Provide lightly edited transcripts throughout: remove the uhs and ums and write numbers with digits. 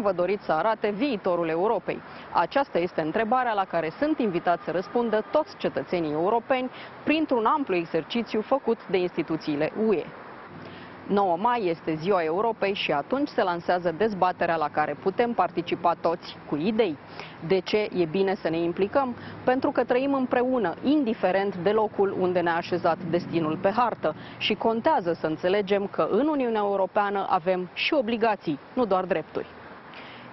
cum vă doriți să arate viitorul Europei? Aceasta este întrebarea la care sunt invitați să răspundă toți cetățenii europeni printr-un amplu exercițiu făcut de instituțiile UE. 9 mai este ziua Europei și atunci se lansează dezbaterea la care putem participa toți cu idei. De ce e bine să ne implicăm? Pentru că trăim împreună, indiferent de locul unde ne-a așezat destinul pe hartă, și contează să înțelegem că în Uniunea Europeană avem și obligații, nu doar drepturi.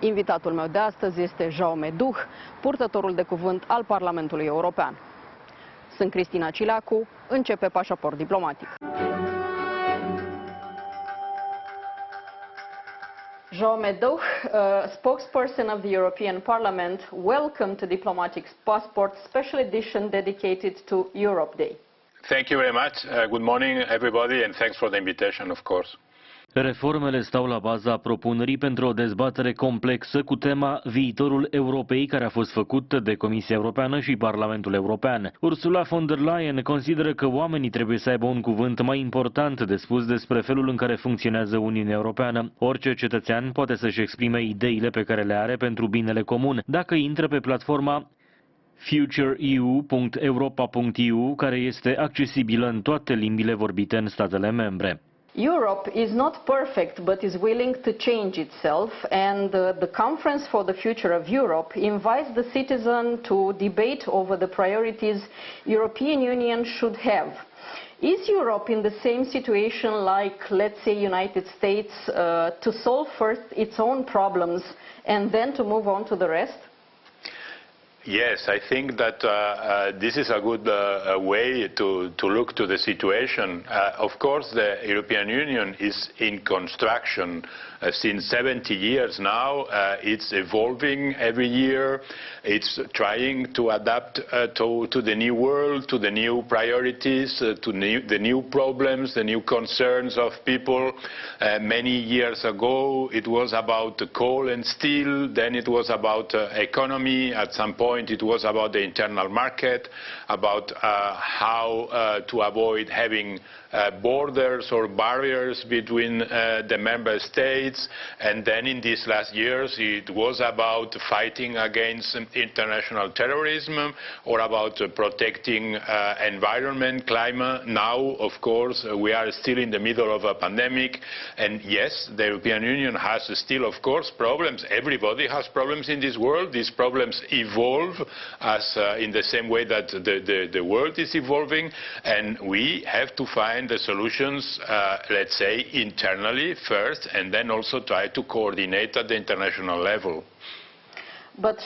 Invitatul meu de astăzi este Jaume Duch, purtătorul de cuvânt al Parlamentului European. Sunt Cristina Cileacu, începe Pașaport Diplomatic. Jaume Duch, spokesperson of the European Parliament, welcome to Diplomatic's Passport Special Edition dedicated to Europe Day. Thank you very much. Good morning, everybody, and thanks for the invitation, of course. Reformele stau la baza propunerii pentru o dezbatere complexă cu tema Viitorul Europei, care a fost făcută de Comisia Europeană și Parlamentul European. Ursula von der Leyen consideră că oamenii trebuie să aibă un cuvânt mai important de spus despre felul în care funcționează Uniunea Europeană. Orice cetățean poate să-și exprime ideile pe care le are pentru binele comun dacă intră pe platforma futureeu.europa.eu, care este accesibilă în toate limbile vorbite în statele membre. Europe is not perfect, but is willing to change itself, and the Conference for the Future of Europe invites the citizen to debate over the priorities European Union should have. Is Europe in the same situation like, let's say, United States, to solve first its own problems and then to move on to the rest? Yes, I think that this is a good way to look to the situation. Of course, the European Union is in construction since 70 years now. It's evolving every year. It's trying to adapt to the new world, to the new priorities, to the new problems, the new concerns of people. Many years ago, it was about coal and steel. Then it was about economy. At some point, it was about the internal market, about how to avoid having borders or barriers between the member states, and then in these last years it was about fighting against international terrorism or about protecting environment, climate. Now, of course, we are still in the middle of a pandemic, and yes, the European Union has still, of course, problems. Everybody has problems in this world. These problems evolve as in the same way that the world is evolving, and we have to find the solutions, let's say, internally first, and then also try to coordinate at the international level. But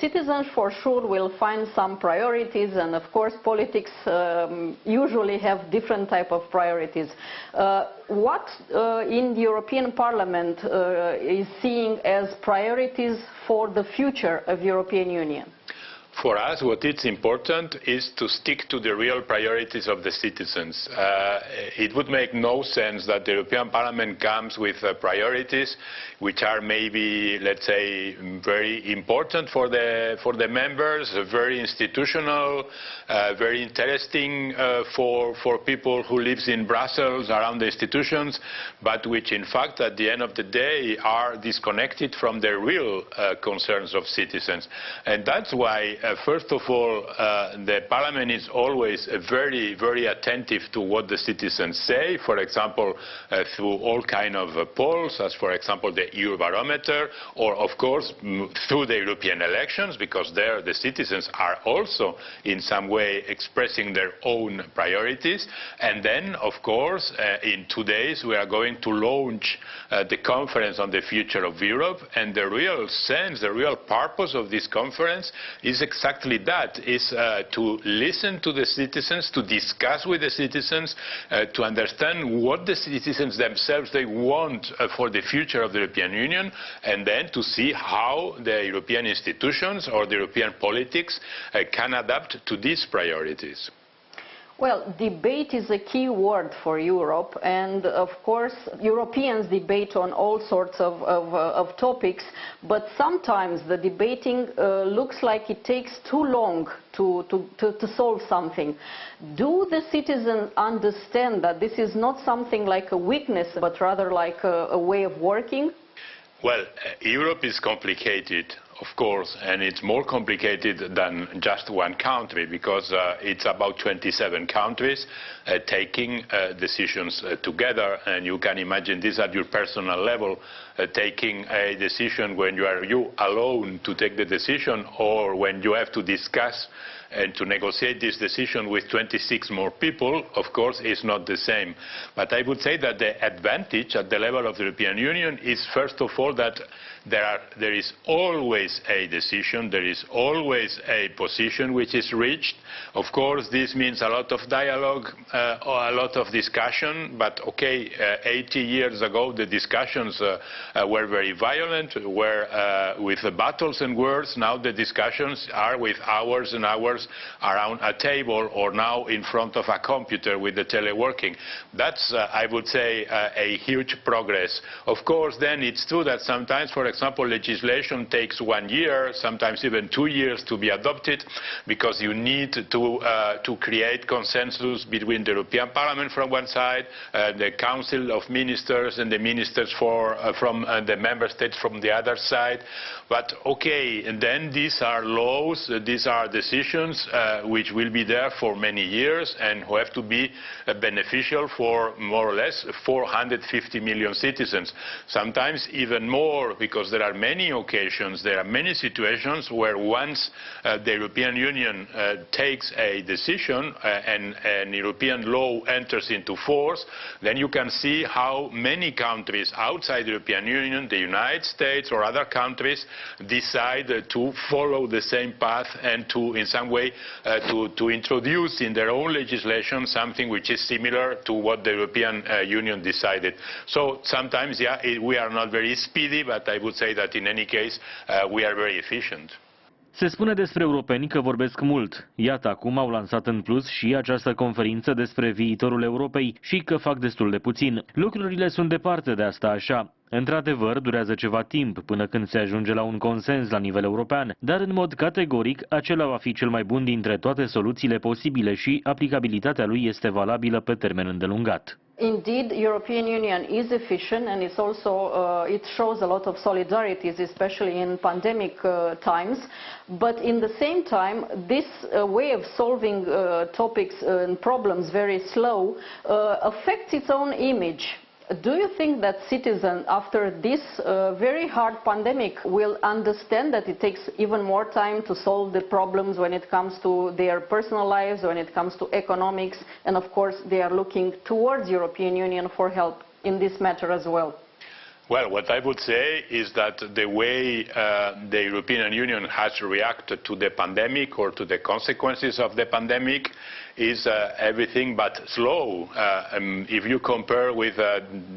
citizens for sure will find some priorities, and of course politics usually have different type of priorities. What in the European Parliament is seeing as priorities for the future of European Union? For us, what is important is to stick to the real priorities of the citizens. It would make no sense that the European Parliament comes with priorities which are maybe, let's say, very important for the members, very institutional, very interesting for people who live in Brussels, around the institutions, but which in fact at the end of the day are disconnected from the real concerns of citizens. And that's why first of all, the Parliament is always very, very attentive to what the citizens say, for example, through all kinds of polls, as for example the Eurobarometer, or of course through the European elections, because there the citizens are also in some way expressing their own priorities. And then, of course, in 2 days we are going to launch the conference on the future of Europe, and the real sense, the real purpose of this conference is exactly that, is to listen to the citizens, to discuss with the citizens, to understand what the citizens themselves they want for the future of the European Union, and then to see how the European institutions or the European politics can adapt to these priorities. Well, debate is a key word for Europe, and of course Europeans debate on all sorts of topics, but sometimes the debating looks like it takes too long to solve something. Do the citizens understand that this is not something like a weakness, but rather like a way of working? Well, Europe is complicated, of course, and it's more complicated than just one country, because it's about 27 countries taking decisions together, and you can imagine this at your personal level, taking a decision when you are alone to take the decision, or when you have to discuss and to negotiate this decision with 26 more people, of course, is not the same. But I would say that the advantage at the level of the European Union is, first of all, that there is always a decision, there is always a position which is reached. Of course, this means a lot of dialogue, or a lot of discussion, but okay, 80 years ago the discussions were very violent, were with battles and words. Now the discussions are with hours and hours around a table, or now in front of a computer with the teleworking. That's, I would say, a huge progress. Of course, then it's true that sometimes, for example, legislation takes 1 year, sometimes even 2 years to be adopted, because you need to create consensus between the European Parliament from one side, the Council of Ministers and the ministers from the Member States from the other side. But okay, and then these are laws, these are decisions which will be there for many years and who have to be beneficial for more or less 450 million citizens. Sometimes even more, because there are many occasions, there are many situations where once the European Union takes a decision and European law enters into force, then you can see how many countries outside the European Union, the United States or other countries, decide to follow the same path and to, in some way, to introduce in their own legislation something which is similar to what the European Union decided. So sometimes, yeah, we are not very speedy, but I would say that in any case we are very efficient. Se spune despre europeni că vorbesc mult. Iată, acum au lansat în plus și această conferință despre viitorul Europei și că fac destul de puțin. Lucrurile sunt departe de asta așa. Într-adevăr, durează ceva timp până când se ajunge la un consens la nivel european, dar în mod categoric acela va fi cel mai bun dintre toate soluțiile posibile și aplicabilitatea lui este valabilă pe termen îndelungat. Indeed, European Union is efficient, and it's also it shows a lot of solidarities, especially in pandemic times. But in the same time, this way of solving topics and problems very slow affects its own image. Do you think that citizens, after this very hard pandemic, will understand that it takes even more time to solve the problems when it comes to their personal lives, when it comes to economics, and of course they are looking towards European Union for help in this matter as well? Well, what I would say is that the way the European Union has reacted to the pandemic or to the consequences of the pandemic is everything but slow. If you compare with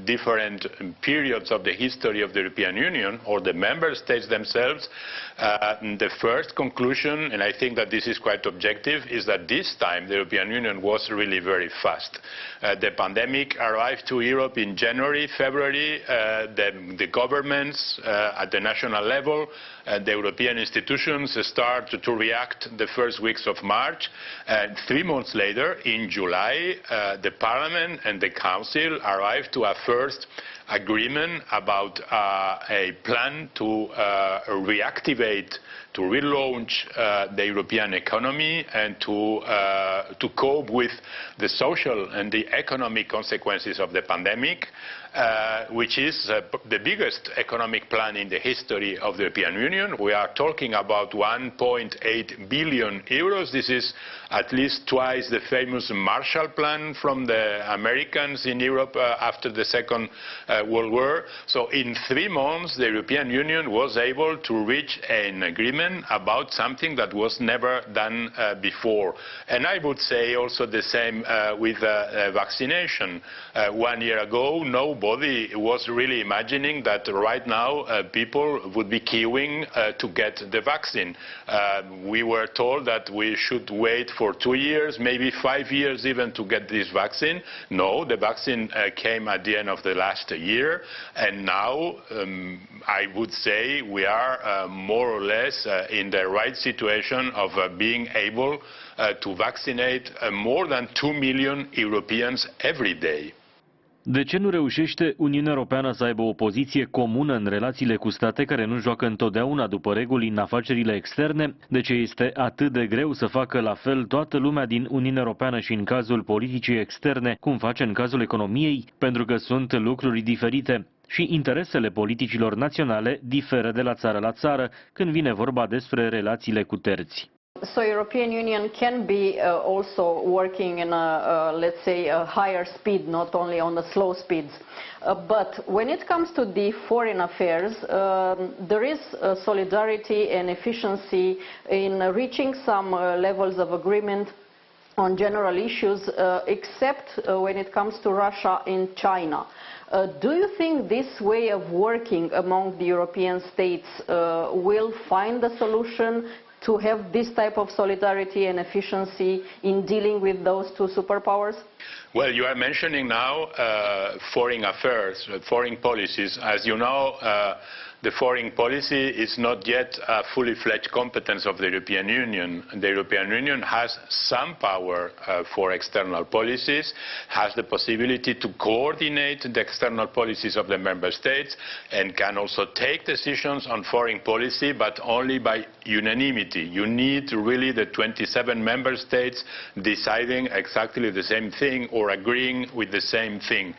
different periods of the history of the European Union or the member states themselves, the first conclusion, and I think that this is quite objective, is that this time the European Union was really very fast. The pandemic arrived to Europe in January, February. The governments at the national level, the European institutions started to react the first weeks of March. 3 months later, in July, the Parliament and the Council arrived to a first agreement about a plan to reactivate, to relaunch the European economy and to cope with the social and the economic consequences of the pandemic, which is the biggest economic plan in the history of the European Union. We are talking about 1.8 billion euros. This is at least twice the famous Marshall Plan from the Americans in Europe after the Second World War. So in 3 months, the European Union was able to reach an agreement about something that was never done before. And I would say also the same with vaccination. 1 year ago, nobody was really imagining that right now people would be queuing to get the vaccine. We were told that we should wait for 2 years, maybe 5 years even, to get this vaccine. No, the vaccine came at the end of the last year, and now I would say we are more or less in the right situation of being able to vaccinate more than 2 million Europeans every day. De ce nu reușește Uniunea Europeană să aibă o poziție comună în relațiile cu state care nu joacă întotdeauna după reguli în afacerile externe? De ce este atât de greu să facă la fel toată lumea din Uniunea Europeană și în cazul politicii externe, cum face în cazul economiei? Pentru că sunt lucruri diferite și interesele politicilor naționale diferă de la țară când vine vorba despre relațiile cu terți. So European Union can be also working in a let's say a higher speed, not only on the slow speeds. But when it comes to the foreign affairs, there is solidarity and efficiency in reaching some levels of agreement on general issues, except when it comes to Russia and China. Do you think this way of working among the European states will find a solution to have this type of solidarity and efficiency in dealing with those two superpowers? Well, you are mentioning now foreign affairs, foreign policies. As you know, the foreign policy is not yet a fully fledged competence of the European Union. The European Union has some power for external policies, has the possibility to coordinate the external policies of the member states, and can also take decisions on foreign policy, but only by unanimity. You need really the 27 member states deciding exactly the same thing or agreeing with the same thing.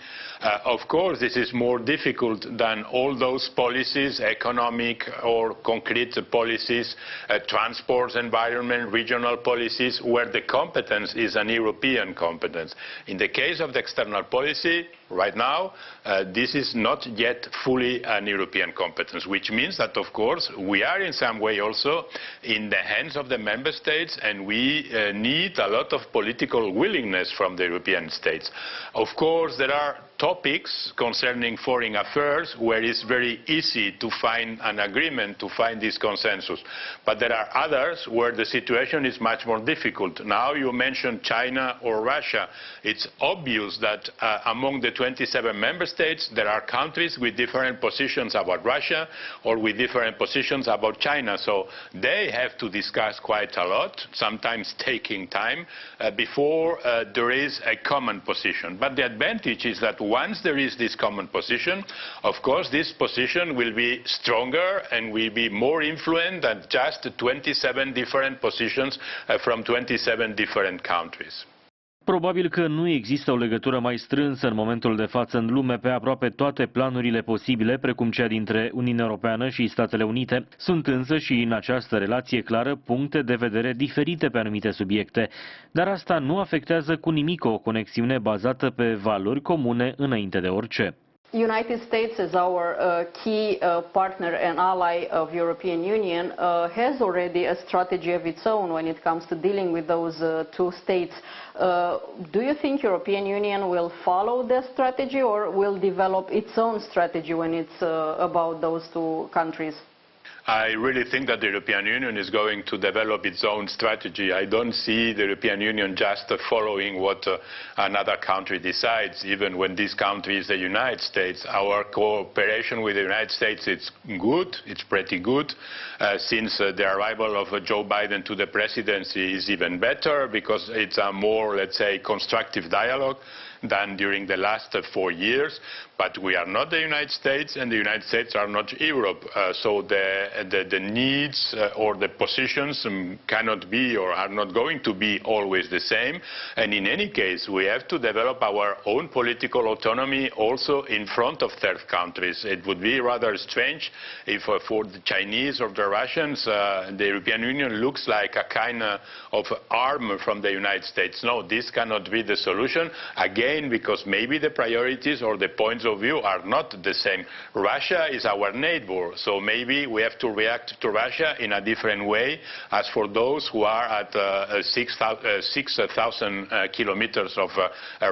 Of course, this is more difficult than all those policies, economic or concrete policies, transport, environment, regional policies, where the competence is an European competence. In the case of the external policy, right now, this is not yet fully an European competence, which means that, of course, we are in some way also in the hands of the member states, and we need a lot of political willingness from the European states. Of course, there are topics concerning foreign affairs where it's very easy to find an agreement, to find this consensus. But there are others where the situation is much more difficult. Now you mentioned China or Russia. It's obvious that among the 27 member states there are countries with different positions about Russia or with different positions about China. So they have to discuss quite a lot, sometimes taking time, before there is a common position. But the advantage is that once there is this common position, of course this position will be stronger and will be more influent than just 27 different positions from 27 different countries. Probabil că nu există o legătură mai strânsă în momentul de față în lume pe aproape toate planurile posibile, precum cea dintre Uniunea Europeană și Statele Unite. Sunt însă și în această relație clară puncte de vedere diferite pe anumite subiecte, dar asta nu afectează cu nimic o conexiune bazată pe valori comune înainte de orice. United States, as our key partner and ally of European Union, has already a strategy of its own when it comes to dealing with those two states. Do you think European Union will follow their strategy or will develop its own strategy when it's about those two countries? I really think that the European Union is going to develop its own strategy. I don't see the European Union just following what another country decides, even when this country is the United States. Our cooperation with the United States is good, it's pretty good. Since the arrival of Joe Biden to the presidency is even better because it's a more, let's say, constructive dialogue than during the last 4 years. But we are not the United States, and the United States are not Europe. So the needs or the positions cannot be or are not going to be always the same. And in any case, we have to develop our own political autonomy also in front of third countries. It would be rather strange if for the Chinese or the Russians, the European Union looks like a kind of arm from the United States. No, this cannot be the solution. Again, because maybe the priorities or the points of view are not the same. Russia is our neighbor, so maybe we have to react to Russia in a different way as for those who are at 6,000 kilometers of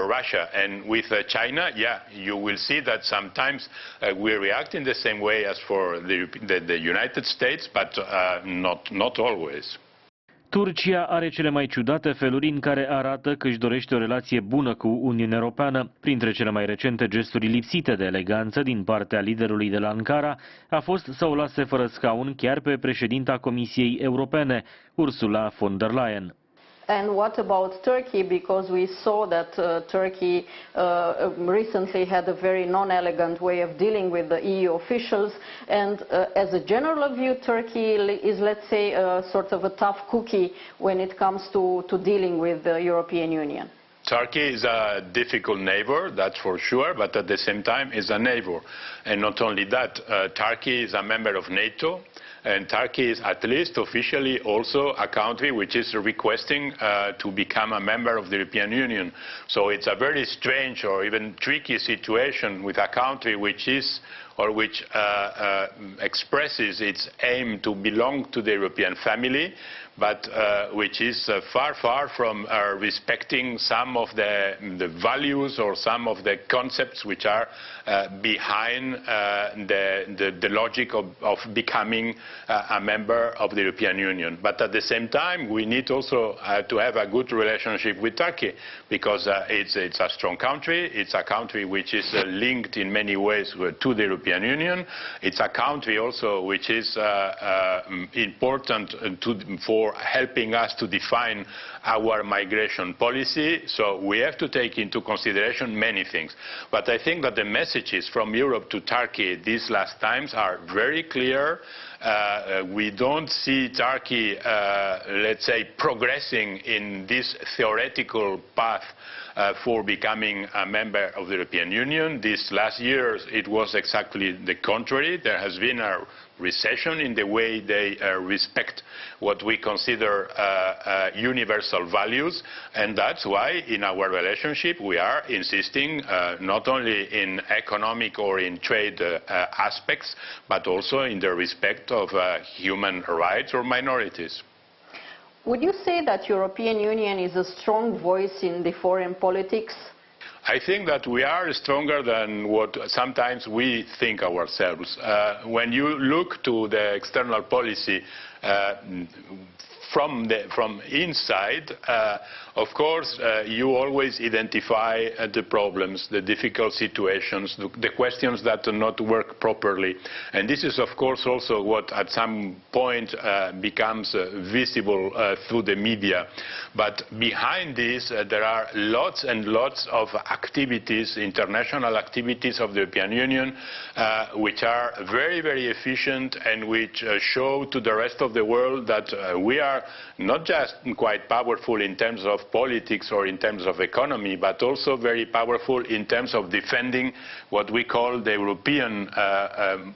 Russia. And with China, yeah, you will see that sometimes we react in the same way as for the United States, but not always. Turcia are cele mai ciudate feluri în care arată că își dorește o relație bună cu Uniunea Europeană. Printre cele mai recente gesturi lipsite de eleganță din partea liderului de la Ankara a fost să o lase fără scaun chiar pe președinta Comisiei Europene, Ursula von der Leyen. And what about Turkey? Because we saw that Turkey recently had a very non-elegant way of dealing with the EU officials. And as a general view, Turkey is, let's say, sort of a tough cookie when it comes to dealing with the European Union. Turkey is a difficult neighbor, that's for sure, but at the same time is a neighbor. And not only that, Turkey is a member of NATO, and Turkey is at least officially also a country which is requesting to become a member of the European Union. So it's a very strange or even tricky situation with a country which is or which expresses its aim to belong to the European family, but which is far, far from respecting some of the values or some of the concepts which are behind the logic of becoming a member of the European Union. But at the same time, we need also to have a good relationship with Turkey, because it's a strong country, it's a country which is linked in many ways to the European Union, it's a country also which is important for helping us to define our migration policy. So we have to take into consideration many things. But I think that the messages from Europe to Turkey these last times are very clear. We don't see Turkey, let's say, progressing in this theoretical path for becoming a member of the European Union. These last years, it was exactly the contrary. There has been a recession in the way they respect what we consider universal values, and that's why in our relationship we are insisting not only in economic or in trade aspects, but also in the respect of human rights or minorities. Would you say that European Union is a strong voice in the foreign politics? I think that we are stronger than what sometimes we think ourselves. When you look to the external policy from inside, of course, you always identify the problems, the difficult situations, the questions that do not work properly. And this is, of course, also what at some point becomes visible through the media. But behind this, there are lots and lots of activities, international activities of the European Union, which are very, very efficient and which show to the rest of the world that we are not just quite powerful in terms of politics or in terms of economy, but also very powerful in terms of defending what we call the European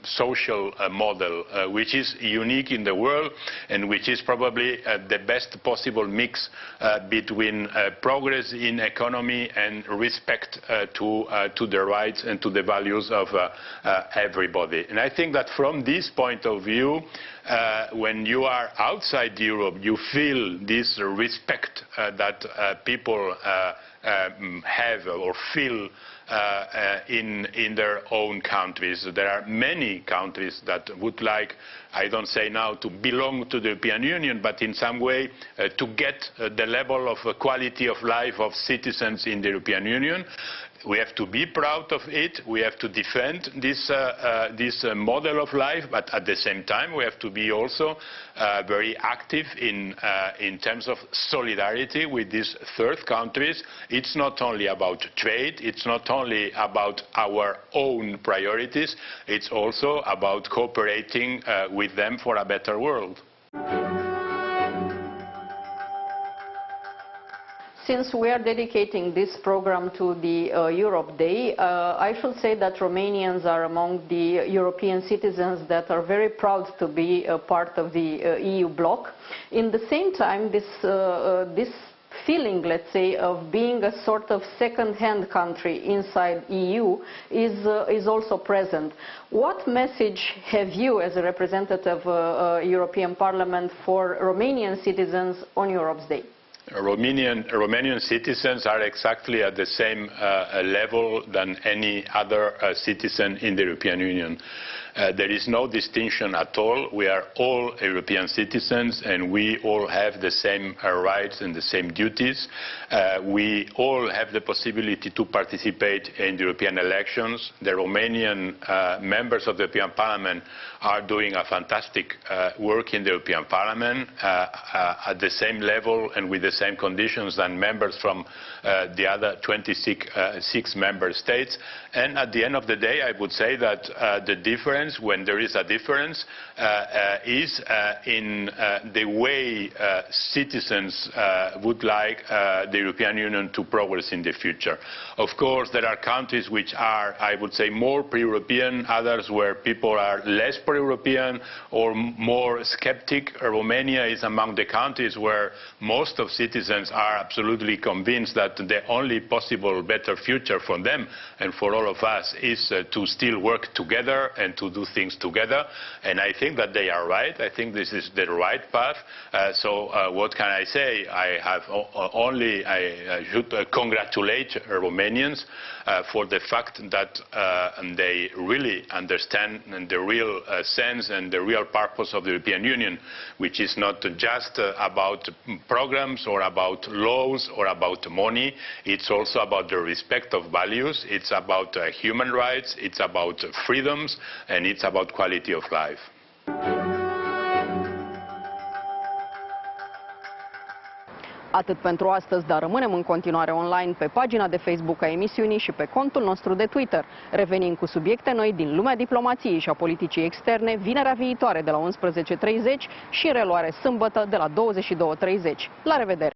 social model, which is unique in the world and which is probably the best possible mix between progress in economy and respect to the rights and to the values of everybody. And I think that from this point of view, when you are outside Europe, you feel this respect that people have or feel in their own countries. There are many countries that would like, I don't say now to belong to the European Union, but in some way to get the level of quality of life of citizens in the European Union. We have to be proud of it. We have to defend this model of life, but at the same time, we have to be also very active in terms of solidarity with these third countries. It's not only about trade. It's not only about our own priorities. It's also about cooperating with them for a better world. Since we are dedicating this program to the Europe Day, I should say that Romanians are among the European citizens that are very proud to be a part of the EU bloc. In the same time, this feeling, let's say, of being a sort of second-hand country inside EU is also present. What message have you, as a representative of European Parliament, for Romanian citizens on Europe's Day? Romanian citizens are exactly at the same level than any other citizen in the European Union. There is no distinction at all. We are all European citizens and we all have the same rights and the same duties. We all have the possibility to participate in the European elections. The Romanian members of the European Parliament are doing a fantastic work in the European Parliament at the same level and with the same conditions than members from the other 26 member states. And at the end of the day, I would say that the difference, when there is a difference, is in the way citizens would like the European Union to progress in the future. Of course, there are countries which are, I would say, more pro-European, others where people are less pro-European or more skeptic. Romania is among the countries where most of citizens are absolutely convinced that the only possible better future for them and for all of us is to still work together and to do things together. And I think that they are right. I think this is the right path. So what can I say? I should congratulate Romanians for the fact that they really understand the real sense and the real purpose of the European Union, which is not just about programs or about laws or about money. It's also about the respect of values. It's about human rights. It's about freedoms, and it's about quality of life. Atât pentru astăzi, dar rămânem în continuare online pe pagina de Facebook a emisiunii și pe contul nostru de Twitter. Revenim cu subiecte noi din lumea diplomației și a politicii externe vinerea viitoare de la 11:30 și în reluare sâmbătă de la 22:30. La revedere!